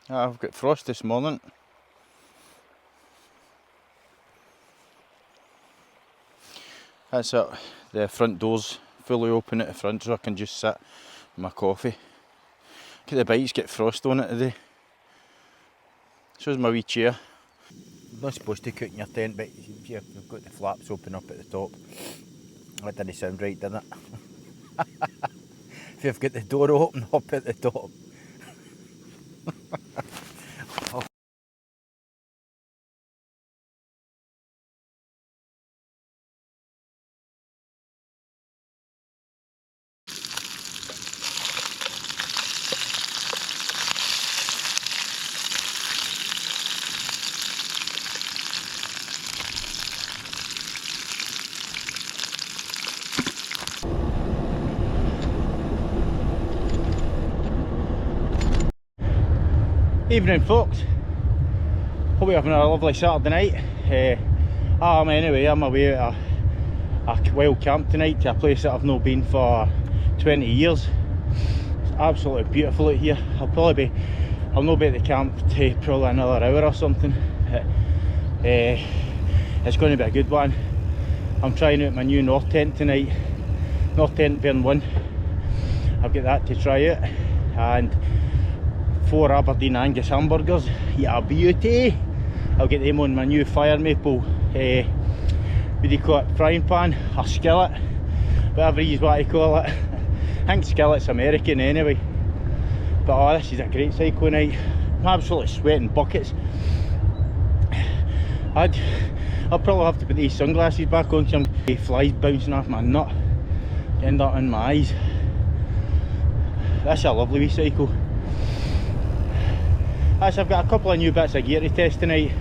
I've got frost this morning. That's it. The front door's fully open at the front so I can just sit with my coffee. Look at the bike's got frost on it today. So's my wee chair. I'm not supposed to cook in your tent, but you've got the flaps open up at the top. That didn't sound right, did it? If you've got the door open up at the top. Evening folks, hope you're having a lovely Saturday night. Anyway, I'm away at a wild camp tonight to a place that I've not been for 20 years. It's absolutely beautiful out here. I'll not be at the camp to probably another hour or something. It's going to be a good one. I'm trying out my new Nortent tonight, Nortent vern 1. I've got that to try out, and 4 Aberdeen Angus hamburgers, yeah, beauty. I'll get them on my new firedmaple, what do you call it, frying pan, or skillet, whatever you want to call it. I think skillet's American anyway. But this is a great cycle night. I'm absolutely sweating buckets. I'll probably have to put these sunglasses back on because I'm flies bouncing off my nut, end up in my eyes. That's a lovely wee cycle. I've got a couple of new bits of gear to test tonight.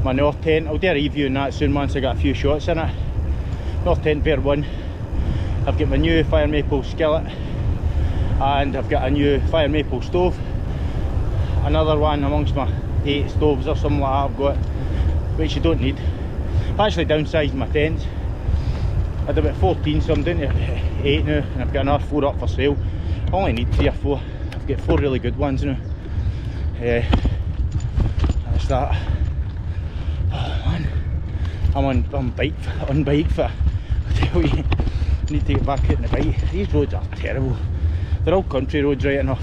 My Nortent, I'll do a review on that soon once I got a few shots in it. Nortent vern 1. I've got my new firedmaple skillet, and I've got a new firedmaple stove. Another one amongst my 8 stoves or something like that I've got, which you don't need. I've actually downsized my tents. I had about 14, so I'm down to 8 now, and I've got another 4 up for sale. I only need 3 or 4. I've got 4 really good ones now. That's that. Oh man, I'm on bike fit. I tell you, I need to get back out on the bike. These roads are terrible. They're all country roads, right enough.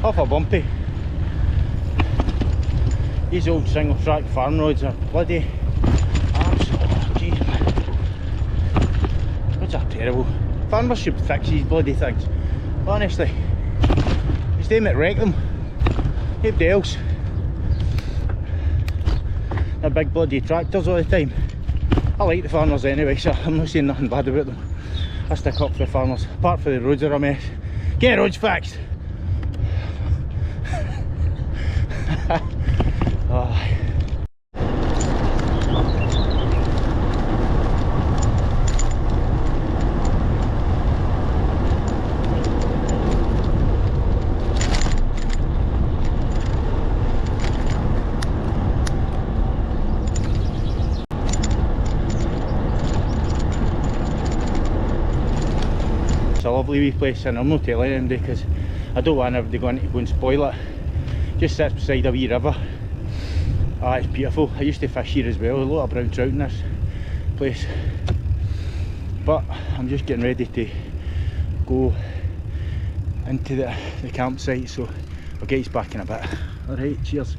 Off a bumpy. These old single track farm roads are bloody absolute, jeez man. Are terrible. Farmers should fix these bloody things. Honestly, it's them that wreck them. Nobody else. They're big bloody tractors all the time. I like the farmers anyway, so I'm not saying nothing bad about them. I stick up for the farmers. Apart from the roads are a mess. Get roads fixed. Oh. It's a lovely wee place, and I'm not telling anybody because I don't want everybody to go and spoil it. Just sits beside a wee river. It's beautiful. I used to fish here as well. A lot of brown trout in this place. But I'm just getting ready to go into the campsite, so I'll get you back in a bit. Alright, cheers.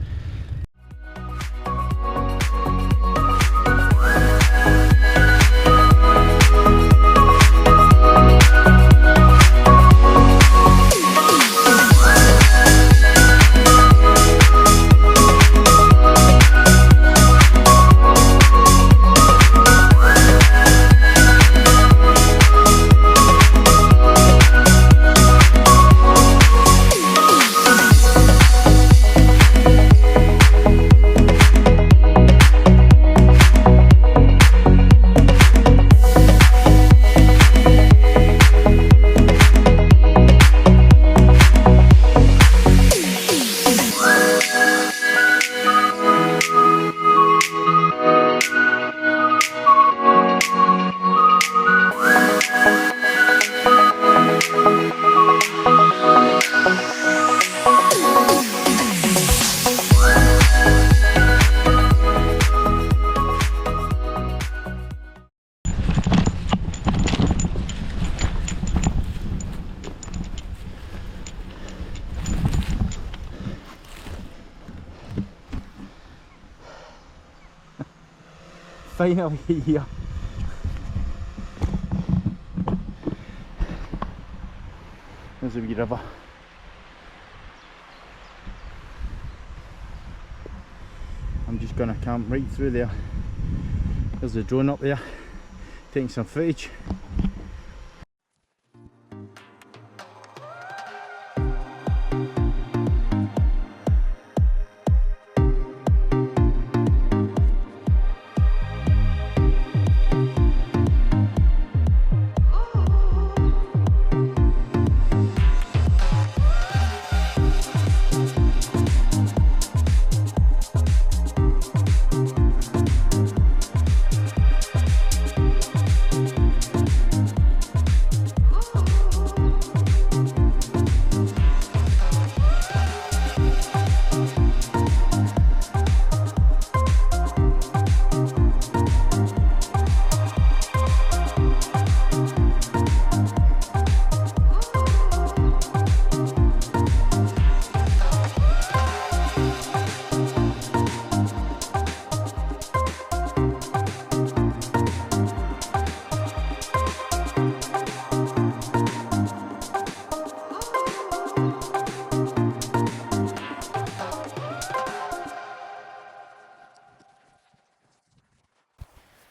finally here. There's a wee river. I'm just gonna camp right through there. There's the drone up there, taking some footage.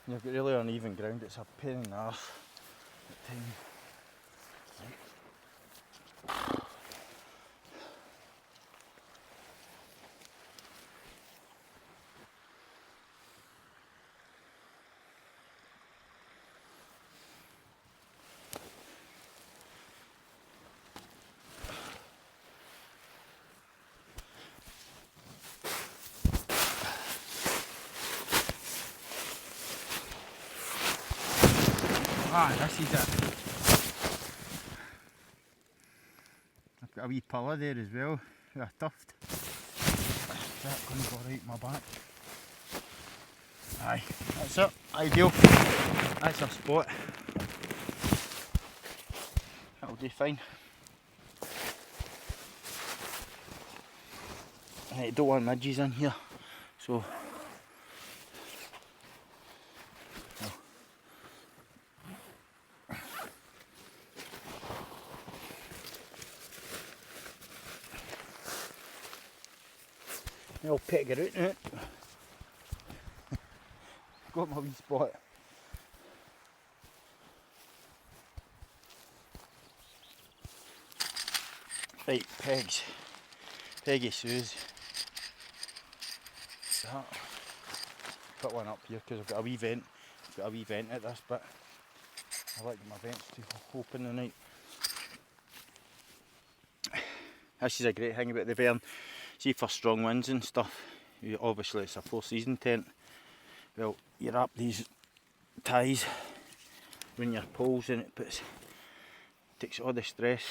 You've got really uneven ground, it's a pain in the arse at times. Ah, this is it. I've got a wee pillar there as well, with a tuft. Is that going to go right in my back? Aye, that's it, ideal. That's our spot. That'll do fine. I don't want midges in here, so I'll pick it out now. Got my wee spot. Right, pegs. Peggy Sue's. That. Put one up here because I've got a wee vent. I've got a wee vent at this bit. I like my vents to open the night. This is a great thing about the vern. See, for strong winds and stuff, obviously it's a 4-season tent. Well, you wrap these ties around your poles and it takes all the stress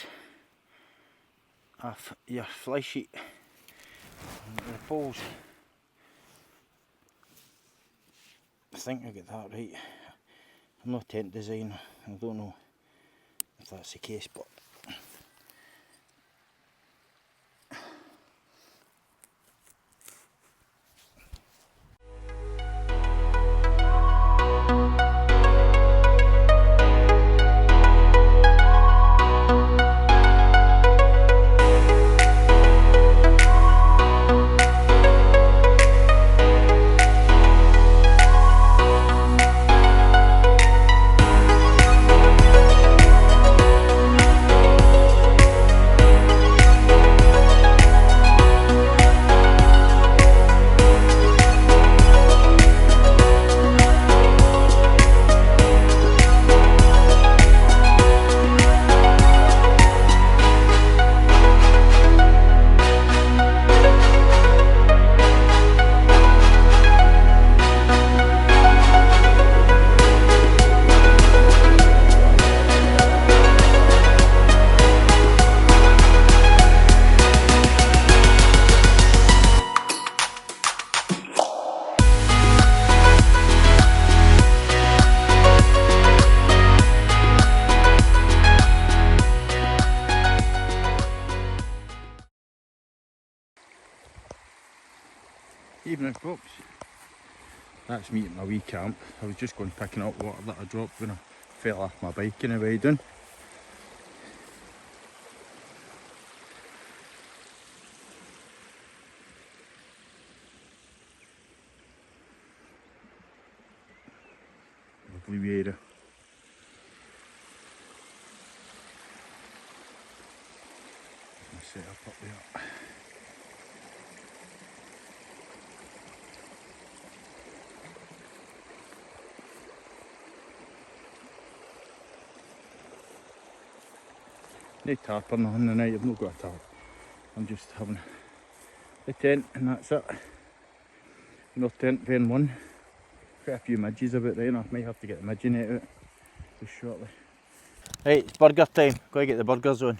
off your fly sheet and the poles. I think I got that right. I'm not a tent designer, I don't know if that's the case, but evening folks. That's me at my wee camp. I was just going picking up water that I dropped when I fell off my bike in a way down. Lovely wee area. I'll set up there. No tarp or nothing tonight, I've not got a tarp. I'm just having the tent and that's it. Nortent vern 1. Quite a few midges about there, and I might have to get the midge net out just shortly. Right, it's burger time. Gotta get the burgers on.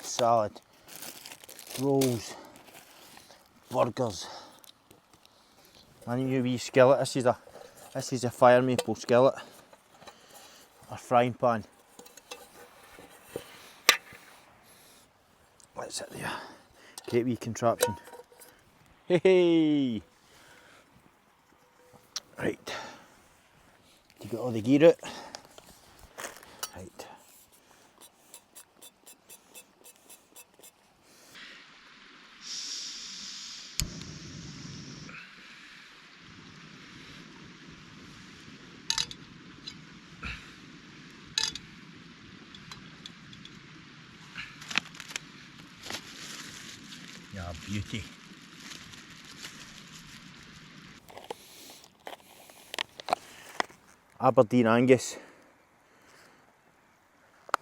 Salad, rolls, burgers. I need a wee skillet. This is a fire maple skillet. A frying pan. What's it there? Great wee contraption. Hey hey! Right. You got all the gear out? Right. Yeah, beauty. Aberdeen Angus.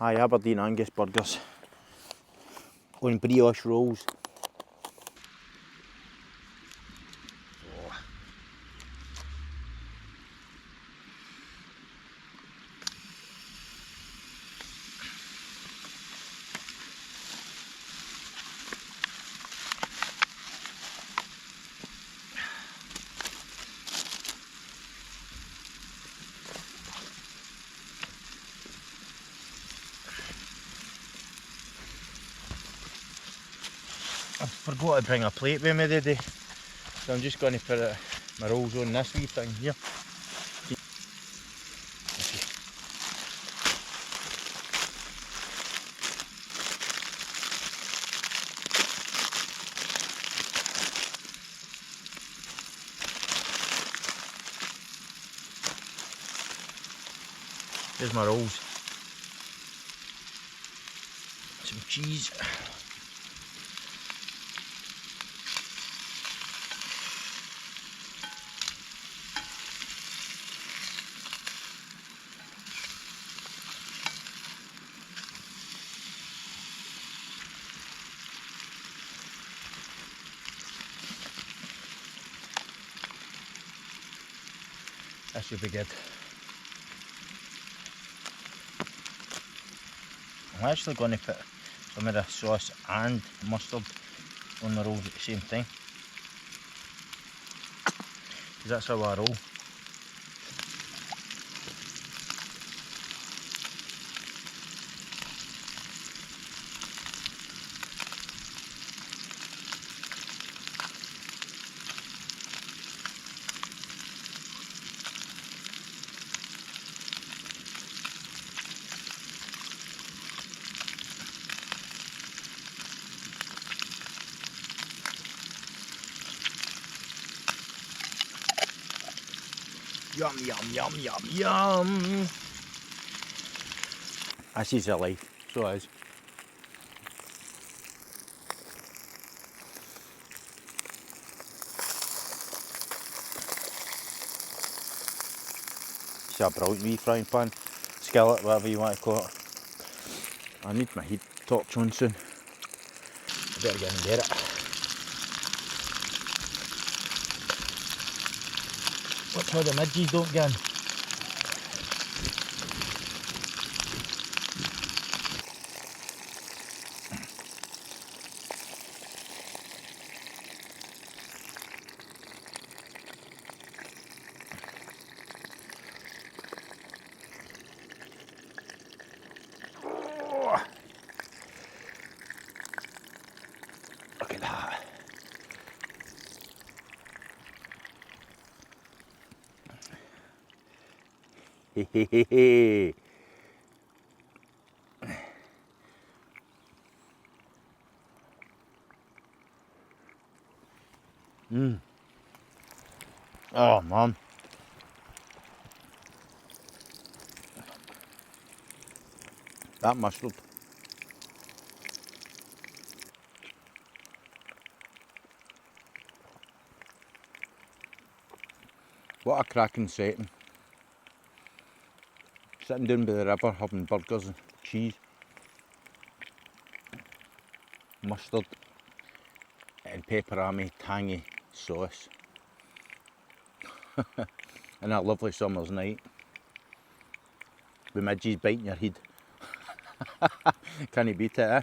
Aye, Aberdeen Angus burgers. On brioche rolls. Oh. I forgot to bring a plate with me today, so I'm just going to put my rolls on this wee thing here. Here's my rolls. Some cheese. That should be good. I'm actually going to put some of the sauce and mustard on the rolls at the same time, because that's how I roll. Yum, yum, yum, yum, yum. This is a life, so it is. It's a brilliant wee frying pan, skillet, whatever you want to call it. I need my heat torch on soon. I better get and get it. Watch how the midges don't get in. Look at that. Oh man. That mustard. What a cracking setting. Sitting down by the river having burgers and cheese, mustard and pepperami tangy sauce. And that lovely summer's night. With midges biting your head. Can you beat it, eh?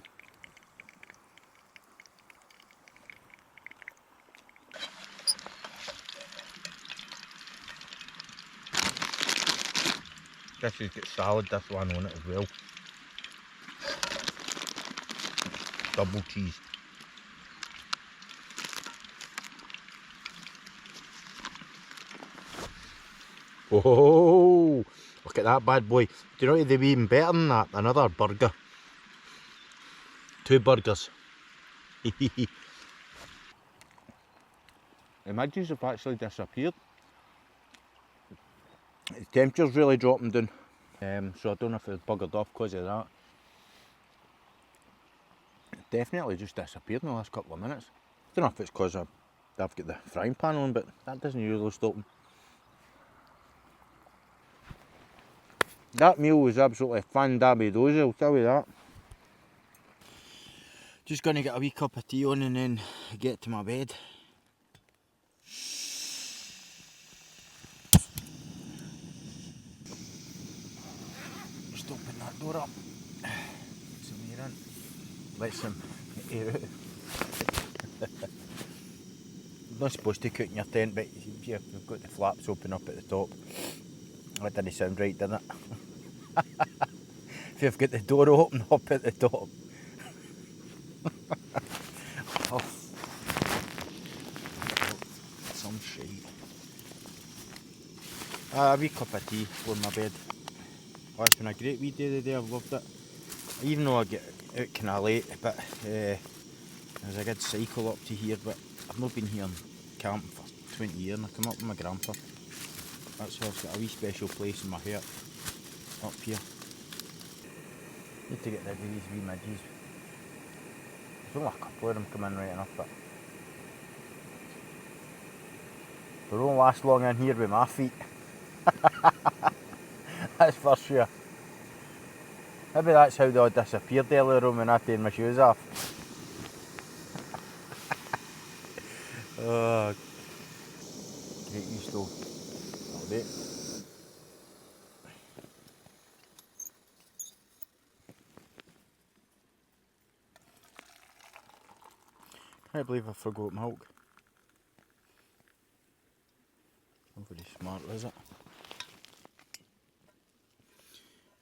This has got salad, this one on it as well. Double cheese. Oh, look at that bad boy. Do you know what they'd be even better than that? Another burger. 2 burgers. The midges have actually disappeared. The temperature's really dropping down. So I don't know if it's buggered off because of that. It definitely just disappeared in the last couple of minutes. I don't know if it's because I've got the frying pan on, but that doesn't usually stop them. That meal was absolutely fan-dabby-dozy, I'll tell you that. Just going to get a wee cup of tea on and then get to my bed. Just open that door up. Get some air in. Let some air out. You're not supposed to cook in your tent, but you've got the flaps open up at the top. That didn't sound right, did it? If you've got the door open up at the top. Oh. Some shite. A wee cup of tea for my bed. Oh, it's been a great wee day today, I've loved it. Even though I get out kind of late, but there's a good cycle up to here, but I've not been here in camp for 20 years and I come up with my grandpa. That's why I've got a wee special place in my heart up here. Need to get rid of these wee midges. There's only a couple of them come in right enough, but they won't last long in here with my feet. That's for sure. Maybe that's how they all disappeared earlier on when I turned my shoes off. Oh, get used to a bit. Can't believe I forgot milk. Not very smart, is it?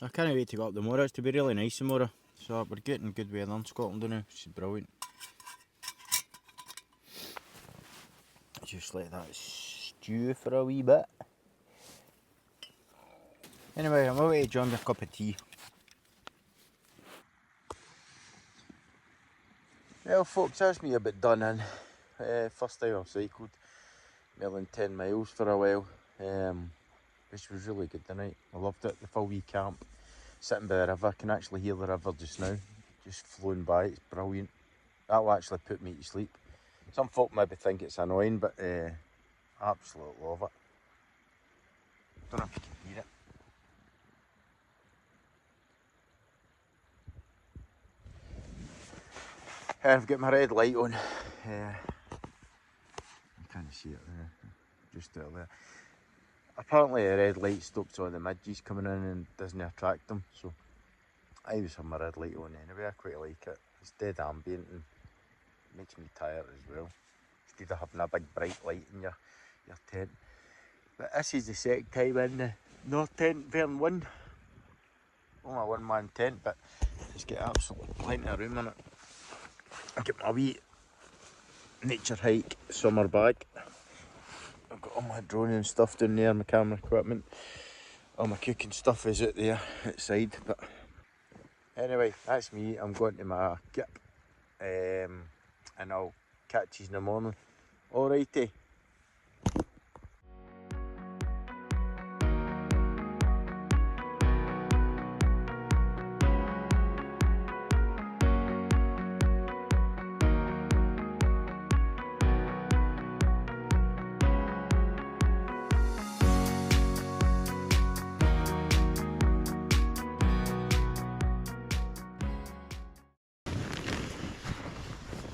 I can't wait to go up tomorrow. It's to be really nice tomorrow. So we're getting good weather in Scotland now, which is brilliant. Just let that stew for a wee bit. Anyway, I'm away to enjoy my cup of tea. Well folks, that's me a bit done in. First time I've cycled more than 10 miles for a while, which was really good tonight. I loved it, the full wee camp. Sitting by the river, I can actually hear the river just now, just flowing by, it's brilliant. That will actually put me to sleep. Some folk maybe think it's annoying, but I absolutely love it. Don't know if you can hear it. I've got my red light on. You can't see it there, just out there. Apparently a red light stops all the midges coming in and doesn't attract them, so I always have my red light on anyway. I quite like it. It's dead ambient and makes me tired as well, instead of having a big bright light in your tent. But this is the second time in the Nortent Vern 1. Only a one-man tent, but it's got absolutely plenty of room in it. I get my wee nature hike summer bag. I've got all my drone and stuff down there, my camera equipment. all my cooking stuff is out there outside. But anyway, that's me. I'm going to my kip, and I'll catch you in the morning. Alrighty.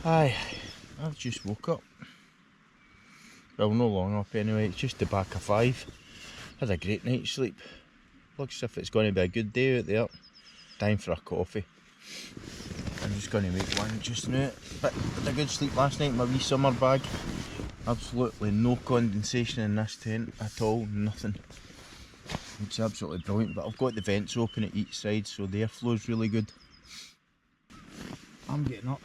Aye, I've just woke up. Well, no long up anyway, it's just the back of 5. Had a great night's sleep. Looks as if it's going to be a good day out there. Time for a coffee. I'm just going to make one just now. But had a good sleep last night in my wee summer bag. Absolutely no condensation in this tent at all, nothing. It's absolutely brilliant, but I've got the vents open at each side so the airflow's really good. I'm getting up.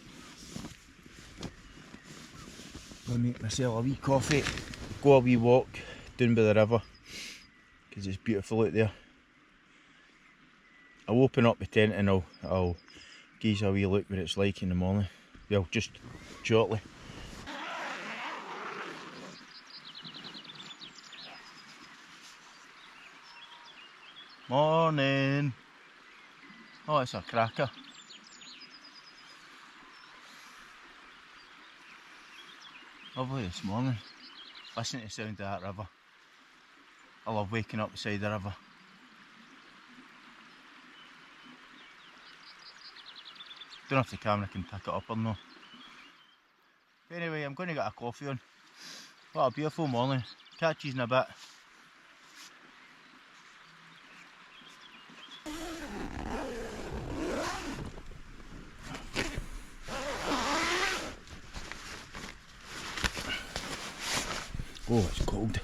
Gonna make myself a wee coffee, go a wee walk down by the river because it's beautiful out there. I'll open up the tent and I'll give you a wee look what it's like in the morning. Well, just shortly. Morning. Oh, it's a cracker. Lovely this morning. Listen to the sound of that river. I love waking up beside the river. Don't know if the camera can pick it up or not. But anyway, I'm going to get a coffee on. What a beautiful morning. Catch you in a bit. Oh, it's cold.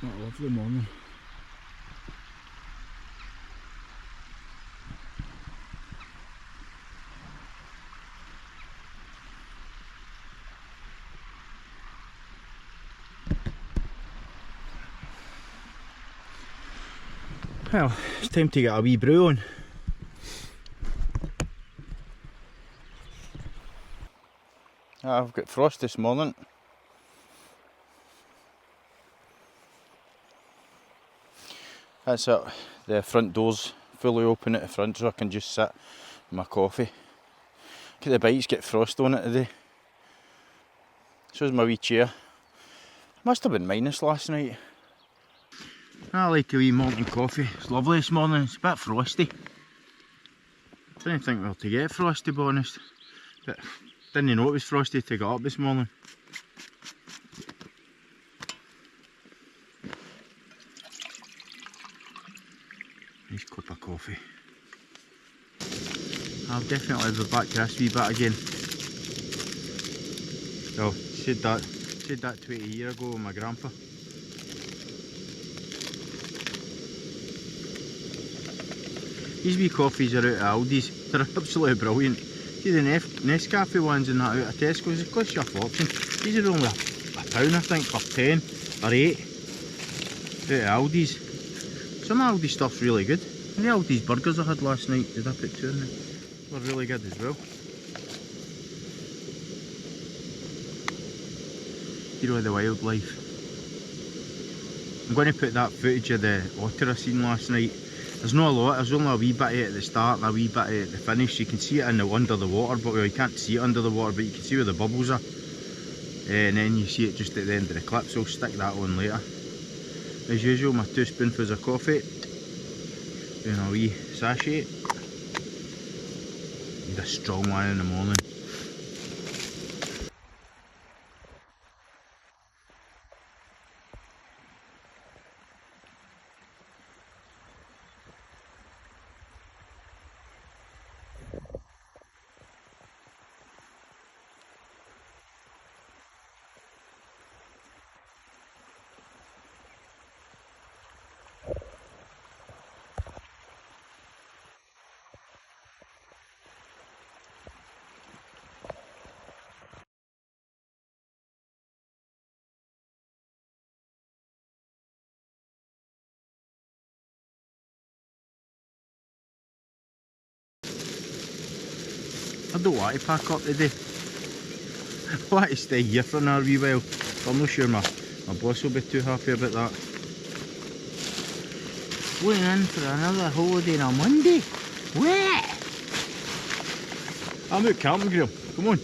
What a lovely morning. Well, it's time to get a wee brew on. I've got frost this morning. That's it, the front door's fully open at the front so I can just sit with my coffee. Look at the bikes, get frost on it today. So's my wee chair. Must have been minus last night. I like a wee morning coffee. It's lovely this morning, it's a bit frosty. Didn't think we were to get frost, to be honest. But didn't know it was frosty to get up this morning. Nice cup of coffee. I'll definitely be back to this wee bit again. Well, said that 20 years ago with my grandpa. These wee coffees are out of Aldi's, they're absolutely brilliant. See the Nescafe ones and that out of Tesco's, it costs you a fortune. These are only a pound I think for 10 or 8 out of Aldi's. Some Aldi stuff's really good. And the Aldi's burgers I had last night, did I put 2 in them? Were really good as well. Hero of the wildlife. I'm going to put that footage of the otter I seen last night. There's not a lot, there's only a wee bit of it at the start and a wee bit of it at the finish. You can see it under the water, but well, you can't see it under the water, but you can see where the bubbles are. And then you see it just at the end of the clip, so I'll stick that on later. As usual, my 2 spoonfuls of coffee. Doing a wee sachet. Need a strong one in the morning. I don't want to pack up today. I want to stay here for another wee while. I'm not sure my boss will be too happy about that. Going in for another holiday on a Monday? What? I'm out camping, Graham. Come on.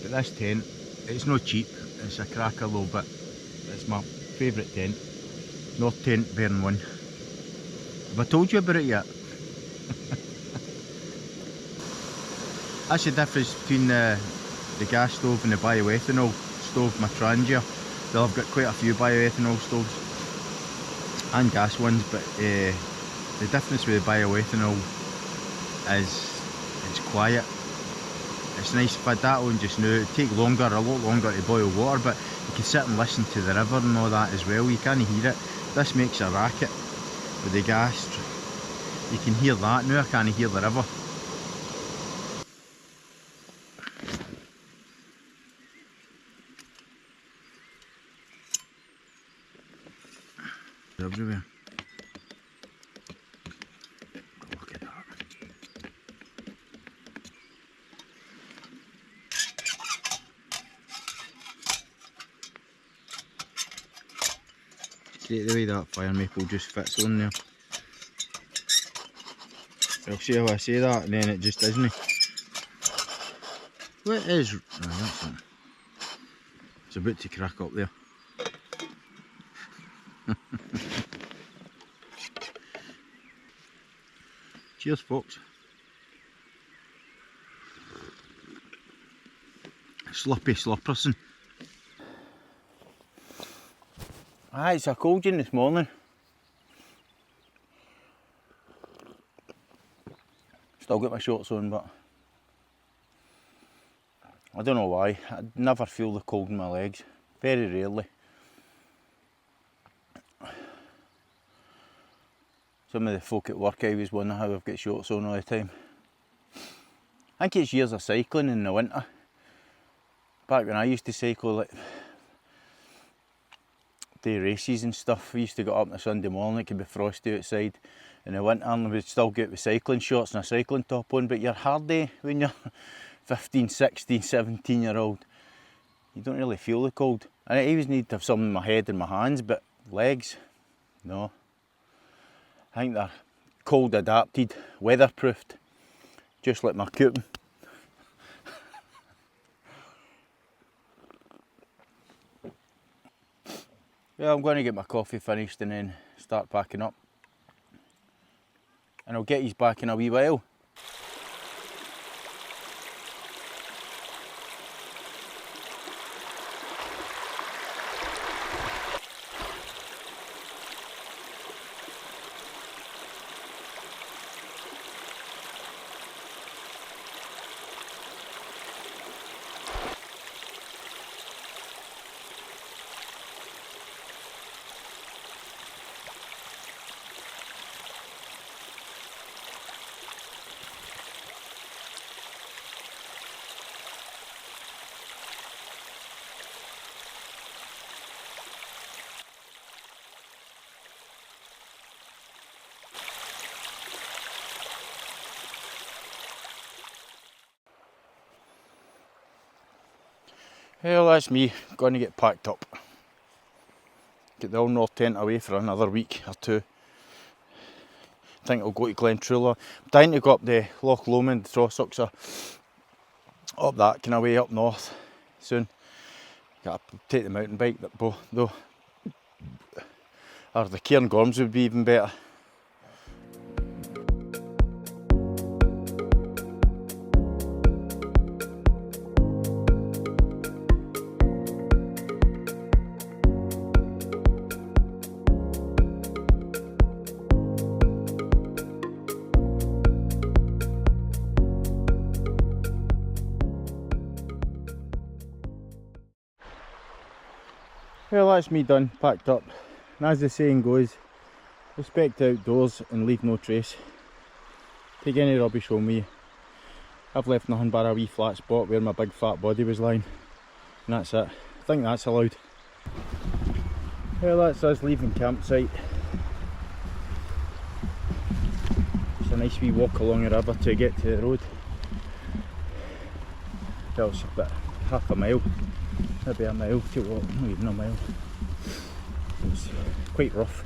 But this tent, it's not cheap. It's a cracker little bit. It's my favourite tent. Nortent vern 1. Have I told you about it yet? That's the difference between the gas stove and the bioethanol stove, my Trangia. Well, I've got quite a few bioethanol stoves and gas ones, but the difference with the bioethanol is it's quiet. It's nice. If I had that on just now, it'd take longer, a lot longer to boil water, but you can sit and listen to the river and all that as well. You can't hear it. This makes a racket with the gas. You can hear that now. I can't hear the river. Everywhere. Look at that. Great the way that fire maple just fits on there. I'll see how I say that and then it just isn't. What is... Oh, that's it. It's about to crack up there. Cheers, folks. Sloppy slopperson. It's a cold one this morning. Still got my shorts on, but I don't know why. I never feel the cold in my legs. Very rarely. Some of the folk at work I always wonder how I've got shorts on all the time. I think it's years of cycling in the winter. Back when I used to cycle, like day races and stuff, we used to get up on a Sunday morning, it could be frosty outside in the winter, and we'd still get with cycling shorts and a cycling top on, but you're hardy when you're 15, 16, 17 year old. You don't really feel the cold. And I always need to have something in my head and my hands, but legs, no. I think they're cold adapted, weatherproofed, just like my coupon. Well, I'm going to get my coffee finished and then start packing up. And I'll get you back in a wee while. Well, that's me going to get packed up. Get the old Nortent away for another week or two. I think I'll go to Glen Trula. I'm dying to go up the Loch Lomond, the Trossachs, up that kind of way up north soon. Gotta take the mountain bike though. Or the Cairngorms would be even better. Well, that's me done, packed up. And as the saying goes, respect the outdoors and leave no trace. Take any rubbish home with you. I've left nothing but a wee flat spot where my big fat body was lying. And that's it. I think that's allowed. Well, that's us leaving campsite. a nice wee walk along the river to get to the road. Well, it's about half a mile, maybe a mile to walk, not even a mile. It's quite rough.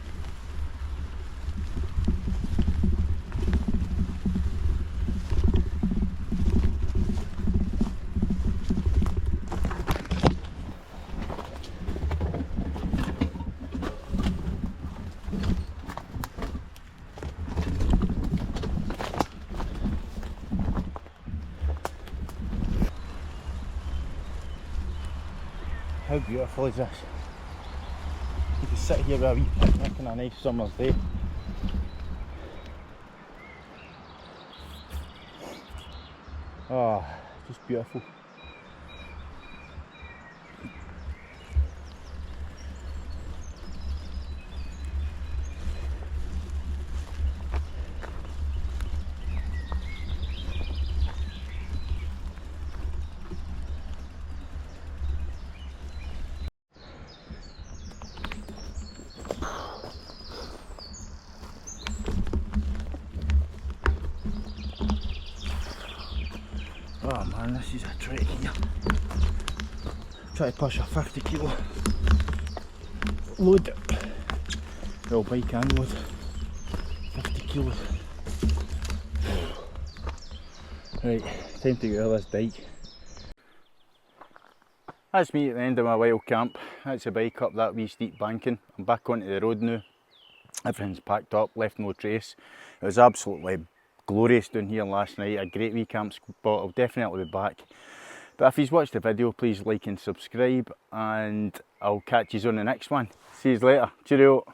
How beautiful is this? You can sit here with a wee picnic on a nice summer's day. Oh, just beautiful. Oh man, this is a trek here. Try to push a 50 kilo load. Well, bike and load. 50 kilos. Right, time to get out of this dike. That's me at the end of my wild camp. That's the bike up that wee steep banking. I'm back onto the road now. Everything's packed up, left no trace. It was absolutely glorious down here last night, a great wee camp spot. I'll definitely be back. But if you've watched the video, please like and subscribe, and I'll catch you on the next one. See you later. Cheerio.